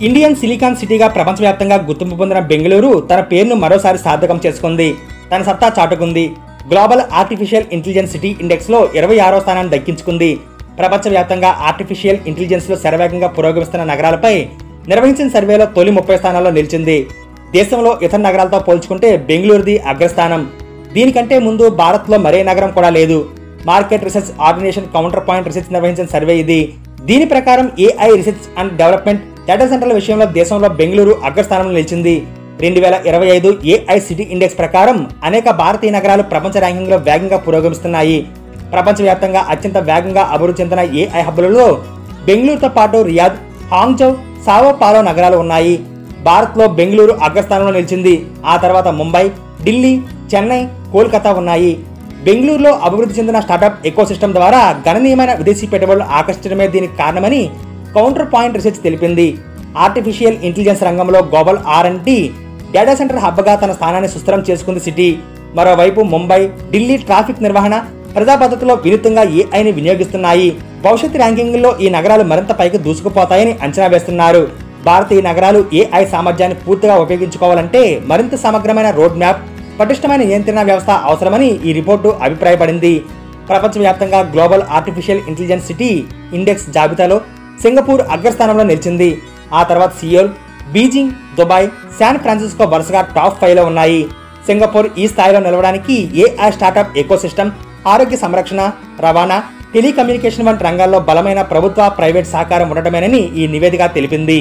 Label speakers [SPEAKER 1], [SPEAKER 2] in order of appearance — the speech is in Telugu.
[SPEAKER 1] ఇండియన్ సిలికాన్ సిటీగా ప్రపంచవ్యాప్తంగా గుర్తింపు పొందిన బెంగళూరు తన పేరును మరోసారి సార్థకం చేసుకుంది. తన సత్తా చాటుకుంది. గ్లోబల్ ఆర్టిఫిషియల్ ఇంటెలిజెన్స్ సిటీ ఇండెక్స్లో 26వ స్థానాన్ని దక్కించుకుంది. ప్రపంచవ్యాప్తంగా ఆర్టిఫిషియల్ ఇంటెలిజెన్స్లో శరవేగంగా పురోగమిస్తున్న నగరాలపై నిర్వహించిన సర్వేలో తొలి 30 స్థానాల్లో నిలిచింది. దేశంలో ఇతర నగరాలతో పోల్చుకుంటే బెంగళూరుది అగ్రస్థానం. దీనికంటే ముందు భారత్లో మరే నగరం కూడా లేదు. Market research organisation Counterpoint research నిర్వహించిన సర్వే ఇది. దీని ప్రకారం AI research and development data సెంటర్ల విషయంలో దేశంలో బెంగళూరు అగ్రస్థానంలో నిలిచింది. 2025 AI సిటీ ఇండెక్స్ ప్రకారం అనేక భారతీయ నగరాలు ప్రపంచ ర్యాంకింగ్లో వేగంగా పురోగమిస్తున్నాయి. ప్రపంచవ్యాప్తంగా అత్యంత వేగంగా అభివృద్ధి చెందిన AI హబ్బులలో బెంగళూరుతో పాటు రియాద్, హాంగ్జౌ, సావో పాలో నగరాలు ఉన్నాయి. భారత్లో బెంగళూరు అగ్రస్థానంలో నిలిచింది. ఆ తర్వాత ముంబై, ఢిల్లీ, చెన్నై, కోల్కతా ఉన్నాయి. బెంగళూరులో అభివృద్ధి చెందిన స్టార్టప్ ఎకోసిస్టమ్ ద్వారా గణనీయమైన విదేశీ పెట్టుబడులు ఆకర్షించడమే దీనికి కారణమని కౌంటర్ పాయింట్ రీసెర్చ్ తెలిపింది. ఆర్టిఫిషియల్ ఇంటెలిజెన్స్ రంగంలో గ్లోబల్ R&D డేటా సెంటర్ హబ్గా తన స్థానాన్ని సుస్థిరం చేసుకుంది సిటీ. మరోవైపు ముంబై, ఢిల్లీ ట్రాఫిక్ నిర్వహణ, ప్రజా పద్ధతిలో వినూత్నంగా AIని వినియోగిస్తున్నాయి. భవిష్యత్ ర్యాంకింగ్లో ఈ నగరాలు మరింత పైకి దూసుకుపోతాయని అంచనా వేస్తున్నారు. భారతీయ నగరాలు AI సామర్థ్యాన్ని పూర్తిగా ఉపయోగించుకోవాలంటే మరింత సమగ్రమైన రోడ్ మ్యాప్, పటిష్టమైన నియంత్రణ వ్యవస్థ అవసరమని ఈ రిపోర్టు అభిప్రాయపడింది. ప్రపంచవ్యాప్తంగా global artificial intelligence city index జాబితాలో సింగపూర్ అగ్రస్థానంలో నిలిచింది. ఆ తర్వాత Seoul, Beijing, Dubai, San Francisco వరుసగా టాప్ 5లో ఉన్నాయి. సింగపూర్ ఈ స్థాయిలో నిలవడానికి AI స్టార్టప్ ఎకోసిస్టమ్, ఆరోగ్య సంరక్షణ, రవాణా, టెలికమ్యూనికేషన్ వంటి రంగాల్లో బలమైన ప్రభుత్వ, ప్రైవేట్ సహకారం ఉండటమేనని ఈ నివేదిక తెలిపింది.